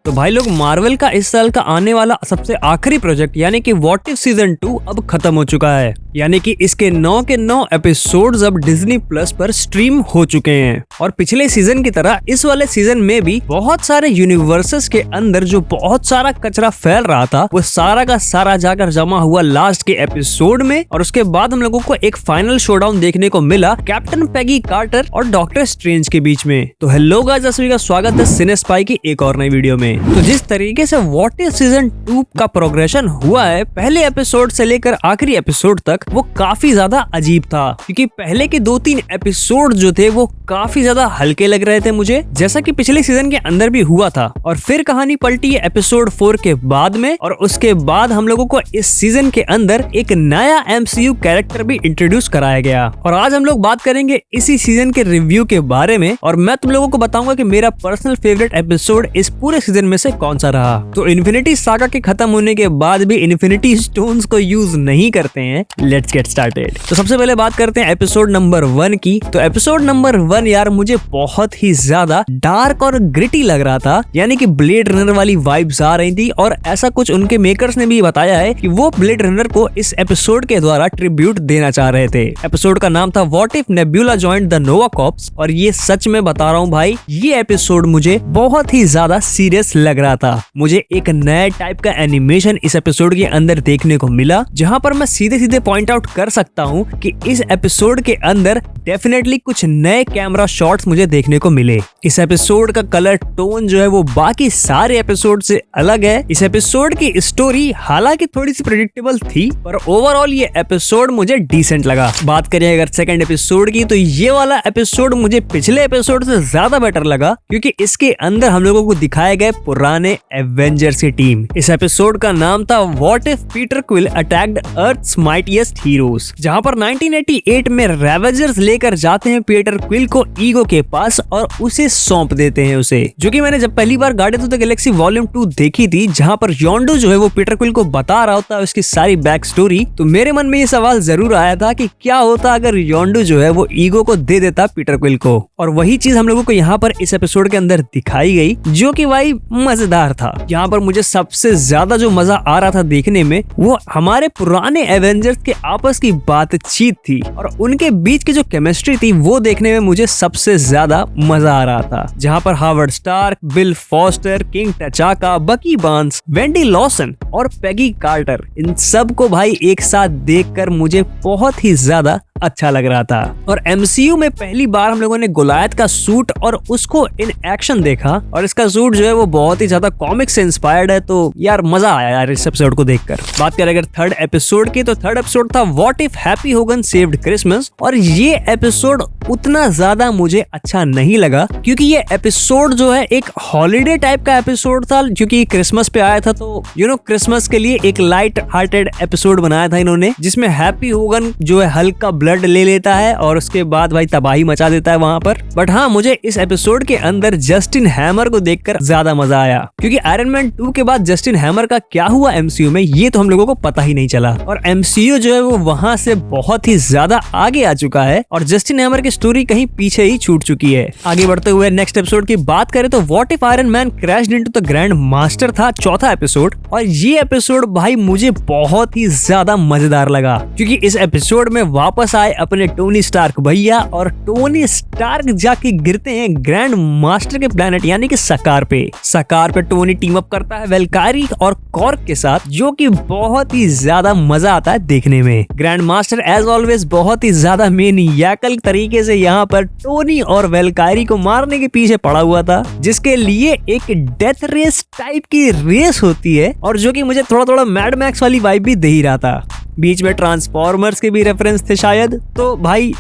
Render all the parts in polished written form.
तो भाई लोग मार्वल का इस साल का आने वाला सबसे आखिरी प्रोजेक्ट यानी कि व्हाट इफ सीजन 2 अब खत्म हो चुका है। यानी कि इसके 9 के 9 एपिसोड्स अब डिज्नी प्लस पर स्ट्रीम हो चुके हैं। और पिछले सीजन की तरह इस वाले सीजन में भी बहुत सारे यूनिवर्सेस के अंदर जो बहुत सारा कचरा फैल रहा था वो सारा का सारा जाकर जमा हुआ लास्ट के एपिसोड में। और उसके बाद हम लोगों को एक फाइनल शोडाउन देखने को मिला कैप्टन पेगी कार्टर और डॉक्टर स्ट्रेंज के बीच में। तो हेलो गाइस, सभी का स्वागत है सिनेस्पाई की एक और नई वीडियो में। तो जिस तरीके से व्हाट इफ सीजन 2 का प्रोग्रेशन हुआ है पहले एपिसोड से लेकर आखिरी एपिसोड तक, वो काफी ज्यादा अजीब था। क्योंकि पहले के 2-3 एपिसोड जो थे वो काफी ज्यादा हल्के लग रहे थे मुझे, जैसा कि पिछले सीजन के अंदर भी हुआ था। और फिर कहानी पलटी है एपिसोड 4 के बाद में, और उसके बाद हम लोगों को इस सीजन के अंदर एक नया MCU कैरेक्टर भी इंट्रोड्यूस कराया गया। और आज हम लोग बात करेंगे इसी सीजन के रिव्यू के बारे में, और मैं तुम लोगों को बताऊंगा कि मेरा पर्सनल फेवरेट एपिसोड इस पूरे सीजन में से कौन सा रहा। तो इन्फिनिटी सागा के खत्म होने के बाद भी इन्फिनिटी स्टोन्स को यूज नहीं करते हैं। Let's get started. तो सबसे पहले बात करते हैं एपिसोड नंबर 1 की। तो एपिसोड नंबर 1 यार मुझे बहुत ही ज्यादा डार्क और ग्रिटी लग रहा था, यानी कि ब्लेड रनर वाली वाइब्स आ रही थी। और ऐसा कुछ उनके मेकर्स ने भी बताया है कि वो ब्लेड रनर को इस एपिसोड के द्वारा ट्रिब्यूट देना चाह रहे थे। एपिसोड का नाम था what if nebula joined the Nova corps. और ये सच में बता रहा हूँ भाई, ये एपिसोड मुझे बहुत ही ज्यादा सीरियस लग रहा था। मुझे एक नए टाइप का एनिमेशन इस एपिसोड के अंदर देखने को मिला, जहां पर मैं सीधे सीधे पॉइंट आउट कर सकता हूं कि इस एपिसोड के अंदर डेफिनेटली कुछ नए कैमरा शॉट्स मुझे देखने को मिले। इस एपिसोड का कलर टोन जो है वो बाकी सारे एपिसोड से अलग है। इस एपिसोड की स्टोरी हालांकि थोड़ी सी प्रेडिक्टेबल थी, पर ओवरऑल ये एपिसोड मुझे डिसेंट लगा। बात करें अगर सेकंड एपिसोड की, तो ये वाला एपिसोड मुझे पिछले एपिसोड से ज्यादा बेटर लगा, क्योंकि इसके अंदर हम लोगों को दिखाए गए पुराने एवेंजर्स की टीम। इस एपिसोड का नाम था what if Peter Quill attacked earth's mightiest heroes, जहां पर 1988 में रेवेंजर्स लेकर जाते हैं पीटर क्विल को ईगो के पास और उसे सौंप देते हैं उसे। जो कि मैंने जब पहली बार Guardians of the Galaxy volume 2 देखी थी, जहां पर योंडू जो है वो पीटर क्विल को बता रहा होता है उसकी सारी बैक स्टोरी, तो मेरे मन में ये सवाल जरूर आया था कि क्या होता अगर योंडू जो है वो ईगो को दे देता पीटर क्विल को। और वही चीज हम लोगों को यहाँ पर इस एपिसोड के अंदर दिखाई गई, जो कि भाई मजेदार था। यहाँ पर मुझे सबसे ज्यादा जो मजा आ रहा था देखने में वो हमारे पुराने एवेंजर्स के आपस की बातचीत थी, और उनके बीच की जो केमिस्ट्री थी वो देखने में मुझे सबसे ज्यादा मजा आ रहा था। जहाँ पर Howard Stark, Bill Foster, King T'Challa, Bucky Barnes, Wendy Lawson और पेगी कार्टर, इन सब को भाई एक साथ देखकर मुझे बहुत ही ज्यादा अच्छा लग रहा था। और MCU में पहली बार हम लोगों ने गोलायत का सूट और उसको इन एक्शन देखा, और इसका सूट जो है वो बहुत ही ज्यादा कॉमिक से इंस्पायर्ड है। तो यार मजा आया यार इस एपिसोड को देखकर। बात करें अगर थर्ड एपिसोड की, तो थर्ड एपिसोड था what if happy Hogan saved Christmas. और ये एपिसोड उतना ज्यादा मुझे अच्छा नहीं लगा, क्योंकि ये एपिसोड जो है एक हॉलीडे टाइप का एपिसोड था, क्योंकि क्रिसमस पे आया था। तो क्रिसमस के लिए एक लाइट हार्टेड एपिसोड बनाया था इन्होंने, जिसमें हैप्पी होगन जो है हल्का ब्लड ले लेता है और उसके बाद भाई तबाही मचा देता है वहां पर। बट हाँ, मुझे इस एपिसोड के अंदर जस्टिन हैमर को देखकर ज्यादा मजा आया, क्योंकि आयरन मैन 2 के बाद जस्टिन हैमर का क्या हुआ MCU में ये तो हम लोगों को पता ही नहीं चला। और MCU जो है वो वहां से बहुत ही ज्यादा आगे आ चुका है, और जस्टिन हैमर की स्टोरी कहीं पीछे ही छूट चुकी है। आगे बढ़ते हुए नेक्स्ट एपिसोड की बात करें तो what if iron man crashed into the grand master था चौथा एपिसोड। और ये एपिसोड भाई मुझे बहुत ही ज्यादा मजेदार लगा, क्योंकि इस एपिसोड में वापस आए अपने टोनी स्टार्क भैया, और टोनी स्टार्क जाके गिरते हैं ग्रैंड मास्टर के प्लेनेट यानी कि सकार पे। सकार पे टोनी टीम अप करता है वेलकारी और कॉर्क के साथ, जो कि बहुत ही ज्यादा मजा आता है देखने में। ग्रैंड मास्टर एज ऑलवेज बहुत ही ज्यादा मेनियाकल तरीके से यहाँ पर टोनी और वेलकारी को मारने के पीछे पड़ा हुआ था, जिसके लिए एक डेथ रेस टाइप की रेस होती है, और जो कि मुझे थोड़ा थोड़ा मैड मैक्स वाली वाइब भी दे ही रहा था। बीच में ट्रांसफॉर्मर्स के भी रेफरेंस थे शायद। तो भाई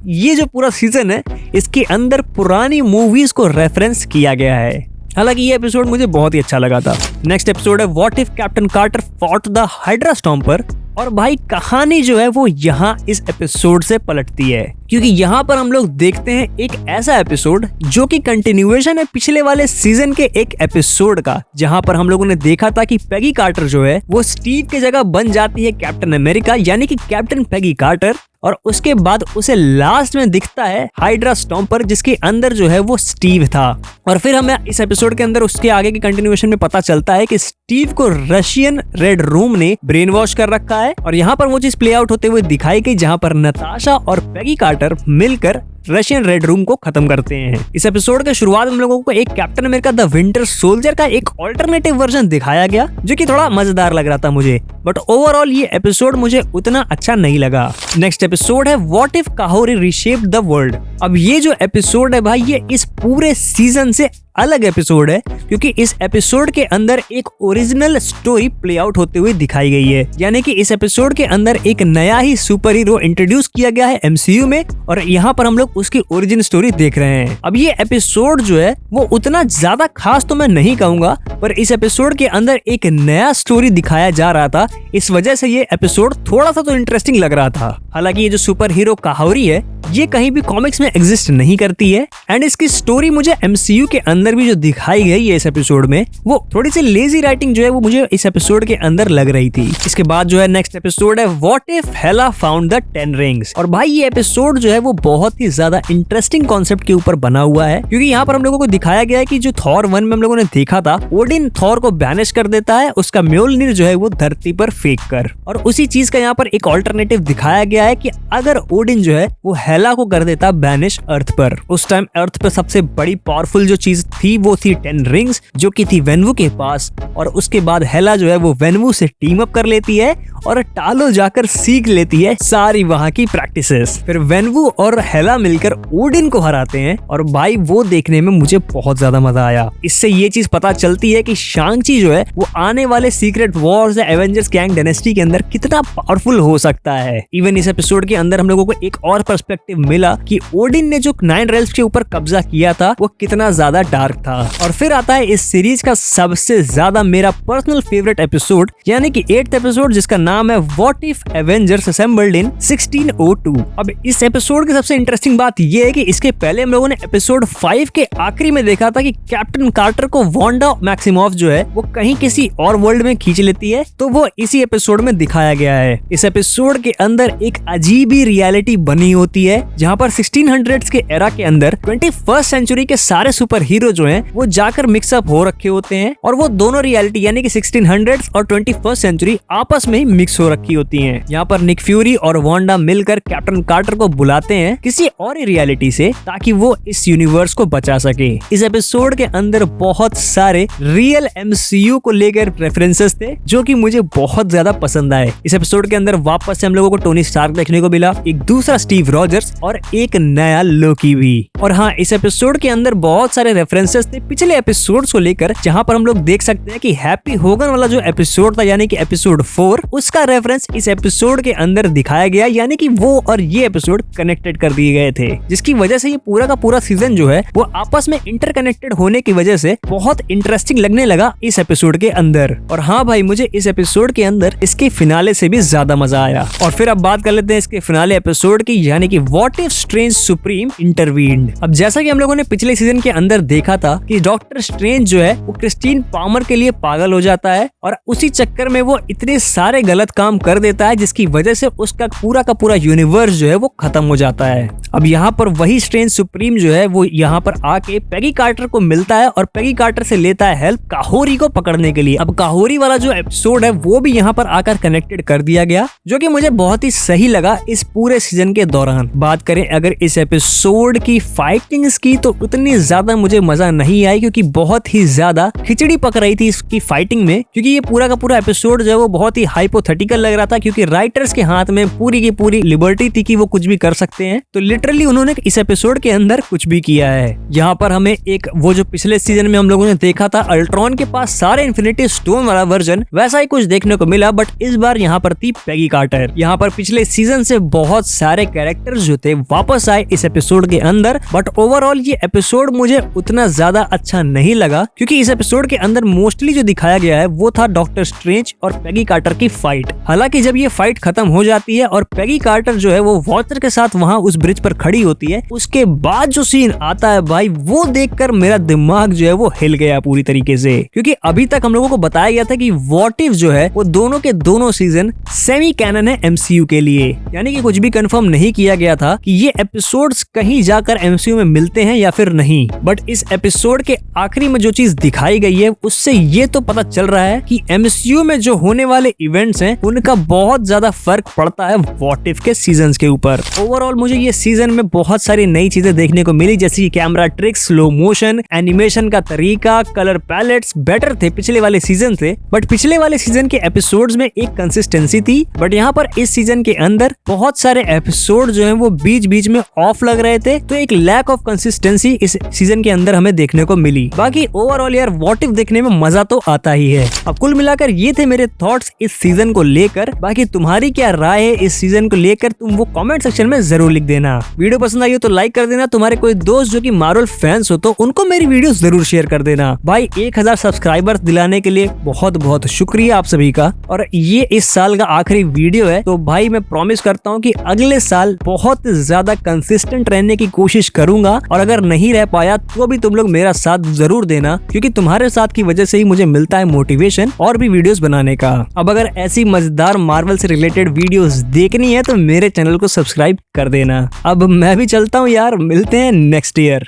ये जो पूरा सीजन है इसके अंदर पुरानी मूवीज को रेफरेंस किया गया है। हालांकि ये एपिसोड मुझे बहुत ही अच्छा लगा था। नेक्स्ट एपिसोड है what if Captain Carter fought the Hydra stomper. और भाई कहानी जो है वो यहाँ इस एपिसोड से पलटती है, क्योंकि यहाँ पर हम लोग देखते हैं एक ऐसा एपिसोड जो कि कंटिन्यूएशन है पिछले वाले सीजन के एक एपिसोड का, जहाँ पर हम लोगों ने देखा था कि पेगी कार्टर जो है वो स्टीव की जगह बन जाती है कैप्टन अमेरिका यानी कि कैप्टन पेगी कार्टर। और उसके बाद उसे लास्ट में दिखता है हाइड्रा स्टॉम्पर, जिसके अंदर जो है वो स्टीव था। और फिर हमें इस एपिसोड के अंदर उसके आगे की कंटिन्यूएशन में पता चलता है कि स्टीव को रशियन रेड रूम ने ब्रेन वॉश कर रखा है। और यहाँ पर वो चीज प्ले आउट होते हुए दिखाई गई जहाँ पर नताशा और पेगी कार्टर मिलकर रशियन रेड रूम को खत्म करते हैं। इस एपिसोड के शुरुआत में हम लोगों को एक captain America the winter soldier का एक ऑल्टरनेटिव वर्जन दिखाया गया, जो कि थोड़ा मजेदार लग रहा था मुझे, बट ओवरऑल ये एपिसोड मुझे उतना अच्छा नहीं लगा। नेक्स्ट एपिसोड है what if काहोरी reshaped the world. अब ये जो एपिसोड है भाई, ये इस पूरे सीजन से अलग एपिसोड है, क्योंकि इस एपिसोड के अंदर एक ओरिजिनल स्टोरी प्ले आउट होते हुए दिखाई गई है। यानी कि इस एपिसोड के अंदर एक नया ही सुपर हीरो इंट्रोड्यूस किया गया है एमसीयू में, और यहाँ पर हम लोग उसकी ओरिजिन स्टोरी देख रहे हैं। अब ये एपिसोड जो है वो उतना ज्यादा खास तो मैं नहीं कहूंगा, पर इस एपिसोड के अंदर एक नया स्टोरी दिखाया जा रहा था, इस वजह से ये एपिसोड थोड़ा सा तो इंटरेस्टिंग लग रहा था। हालांकि ये जो सुपर हीरो काहोरी है ये कहीं भी कॉमिक्स में एग्जिस्ट नहीं करती है, एंड इसकी स्टोरी मुझे एमसीयू के अंदर भी जो दिखाई गई है इस एपिसोड में, वो थोड़ी सी लेजी राइटिंग जो है वो मुझे इस एपिसोड के अंदर लग रही थी। इसके बाद जो है नेक्स्ट एपिसोड है what if Hela found the 10 rings. और भाई ये एपिसोड जो है वो बहुत ही ज्यादा इंटरेस्टिंग कॉन्सेप्ट के ऊपर बना हुआ है, क्योंकि यहाँ पर हम लोगों को दिखाया गया है कि जो थॉर 1 में हम लोगों ने देखा था, ओडिन थॉर को बैनिश कर देता है उसका म्योल्निर जो है वो धरती पर फेंक कर, और उसी चीज का यहाँ पर एक ऑल्टरनेटिव दिखाया गया है कि अगर ओडिन जो है वो हेला को कर देता बैनिश अर्थ पर। उस टाइम अर्थ पर सबसे बड़ी पावरफुल जो चीज थी वो थी 10 रिंग्स, जो कि थी वेन्वू के पास, और उसके बाद हेला जो है वो वेन्वू से टीम अप कर लेती है और टालो जाकर सीख लेती है सारी वहां की प्रैक्टिसेस। फिर वेन्वू और हेला मिलकर ओडिन को हराते हैं, और भाई वो देखने में मुझे बहुत ज्यादा मजा आया। इससे ये चीज पता चलती है कि शांग-ची जो है वो आने वाले सीक्रेट वॉर्स या एवेंजर्स गैंग डायनेस्टी के अंदर कितना पावरफुल हो सकता है। इवन इस एपिसोड के अंदर हम लोगों को एक और पर्सपेक्टिव मिला कि ओडिन ने जो 9 रेल्स के ऊपर कब्जा किया था वो कितना ज्यादा डार्क था। और फिर आता है इस सीरीज का सबसे ज्यादा मेरा पर्सनल फेवरेट एपिसोड, यानी कि 8th एपिसोड, जिसका नाम है what if Avengers assembled in 1602। अब इस एपिसोड की सबसे इंटरेस्टिंग बात यह है कि इसके पहले हम लोगों ने एपिसोड 5 के आखिरी में देखा था कि कैप्टन कार्टर को वांडा मैक्सिमॉफ जो है वो कहीं किसी और वर्ल्ड में खींच लेती है, तो वो इसी एपिसोड में दिखाया गया है। इस एपिसोड के अंदर एक अजीब ही रियलिटी बनी होती है, जहाँ पर 1600s के एरा के अंदर 21st सेंचुरी के सारे सुपर हीरो जो हैं वो जाकर मिक्सअप हो रखे होते हैं, और वो दोनों रियलिटी यानी कि 1600s और 21st सेंचुरी आपस में ही मिक्स हो रखी होती हैं। यहाँ पर निक फ्यूरी और वांडा मिलकर कैप्टन कार्टर को बुलाते हैं किसी और रियलिटी से, ताकि वो इस यूनिवर्स को बचा सके। इस एपिसोड के अंदर बहुत सारे रियल एमसीयू को लेकर रेफरेंसेस थे, जो कि मुझे बहुत ज्यादा पसंद आए। इस एपिसोड के अंदर वापस से हम लोगों को टोनी स्टार्क देखने को मिला, एक दूसरा स्टीव रॉजर्स और एक नया लोकी भी। और हाँ, इस एपिसोड के अंदर बहुत सारे रेफरेंसेस थे पिछले एपिसोड्स को लेकर, जहां पर हम लोग देख सकते हैं कि हैप्पी होगन वाला जो एपिसोड था यानी कि एपिसोड 4, उसका रेफरेंस इस एपिसोड के अंदर दिखाया गया, यानी कि वो और ये एपिसोड कनेक्टेड कर दिए गए थे, जिसकी वजह से ये पूरा का पूरा सीजन जो है वो आपस में इंटरकनेक्टेड होने की वजह से बहुत इंटरेस्टिंग लगने लगा इस एपिसोड के अंदर। और हाँ भाई, मुझे इस एपिसोड के अंदर इसके फिनाले से भी ज्यादा मजा आया। और फिर अब बात कर लेते हैं इसके फिनाले एपिसोड की, यानी कि what if strange supreme intervened. अब जैसा कि हम लोगों ने पिछले सीजन के अंदर देखा था कि डॉक्टर स्ट्रेंज जो है वो क्रिस्टीन पामर के लिए पागल हो जाता है, और उसी चक्कर में वो इतने सारे गलत काम कर देता है जिसकी वजह से उसका पूरा का पूरा यूनिवर्स जो है वो खत्म हो जाता है। अब यहाँ पर वही स्ट्रेंज सुप्रीम जो है वो यहाँ पर आके पेगी कार्टर को मिलता है, और पेगी कार्टर से लेता है हेल्प काहोरी को पकड़ने के लिए। अब काहोरी वाला जो एपिसोड है वो भी यहाँ पर आकर कनेक्टेड कर दिया गया, जो कि मुझे बहुत ही सही लगा इस पूरे सीजन के दौरान। बात करें अगर इस एपिसोड की फाइटिंग्स की, तो उतनी ज्यादा मुझे मजा नहीं आई, क्योंकि बहुत ही ज्यादा खिचड़ी पक रही थी इसकी फाइटिंग में, क्योंकि ये पूरा का पूरा एपिसोड जो है वो बहुत ही हाइपोथेटिकल लग रहा था, क्योंकि राइटर्स के हाथ में पूरी की पूरी लिबर्टी थी कि वो कुछ भी कर सकते हैं। तो लिटरली उन्होंने इस एपिसोड के अंदर कुछ भी किया है। यहाँ पर हमें एक वो जो पिछले सीजन में हम लोगों ने देखा था अल्ट्रॉन के पास सारे इन्फिनिटी स्टोन वाला वर्जन, वैसा ही कुछ देखने को मिला, बट इस बार यहाँ पर थी पेगी कार्टर। यहाँ पर पिछले सीजन से बहुत सारे कैरेक्टर्स जो जो थे वापस आए इस एपिसोड के अंदर। बट ओवरऑल ये एपिसोड मुझे उतना ज्यादा अच्छा नहीं लगा, क्योंकि इस एपिसोड के अंदर मोस्टली जो दिखाया गया है वो था डॉक्टर स्ट्रेंज और पेगी कार्टर की फाइट। हालांकि जब ये फाइट खत्म हो जाती है और पेगी कार्टर जो है वो वॉचर के साथ वहां उस ब्रिज पर खड़ी होती है, उसके बाद जो सीन आता है भाई, वो देखकर मेरा दिमाग जो है वो हिल गया पूरी तरीके से। क्योंकि अभी तक हम लोगों को बताया गया था कि व्हाट इफ जो है वो दोनों के दोनों सीजन सेमी कैनन है एमसीयू के लिए, यानी कि कुछ भी कंफर्म नहीं किया गया था कि ये एपिसोड्स कहीं जाकर एमसीयू में मिलते हैं या फिर नहीं। बट इस एपिसोड के आखिरी में जो चीज दिखाई गई है उससे ये तो पता चल रहा है कि एमसीयू में जो होने वाले इवेंट्स हैं उनका बहुत ज्यादा फर्क पड़ता है व्हाट इफ के सीजन्स के ऊपर। ओवरऑल मुझे ये सीजन में बहुत सारी नई चीजें देखने को मिली, जैसे कि camera tricks, slow motion, animation का तरीका, कलर पैलेट्स बेटर थे पिछले वाले सीजन से। बट पिछले वाले सीजन के एपिसोड्स में एक कंसिस्टेंसी थी, बट यहाँ पर इस सीजन के अंदर बहुत सारे एपिसोड जो हैं वो बीच बीच में ऑफ लग रहे थे, तो एक लैक ऑफ कंसिस्टेंसी इस सीजन के अंदर हमें देखने को मिली। बाकी ओवरऑल यार व्हाट इफ देखने में मजा तो आता ही है। अब कुल मिलाकर ये थे मेरे थॉट्स इस सीजन को लेकर। बाकी तुम्हारी क्या राय है इस सीजन को लेकर, तुम वो कमेंट सेक्शन में जरूर लिख देना। वीडियो पसंद आई हो तो लाइक कर देना। तुम्हारे कोई दोस्त जो कि मार्वल फैंस हो तो उनको मेरी वीडियो जरूर शेयर कर देना। भाई 1000 सब्सक्राइबर्स दिलाने के लिए बहुत बहुत शुक्रिया आप सभी का। और ये इस साल का आखिरी वीडियो है, तो भाई मैं प्रॉमिस करता हूँ कि अगले साल बहुत ज्यादा कंसिस्टेंट रहने की कोशिश करूंगा। और अगर नहीं रह पाया तो भी तुम लोग मेरा साथ जरूर देना, क्योंकि तुम्हारे साथ की वजह से ही मुझे मिलता है मोटिवेशन और भी वीडियोस बनाने का। अब अगर ऐसी मजेदार मार्वल से रिलेटेड वीडियोस देखनी है तो मेरे चैनल को सब्सक्राइब कर देना। अब मैं भी चलता हूँ यार, मिलते हैं नेक्स्ट ईयर।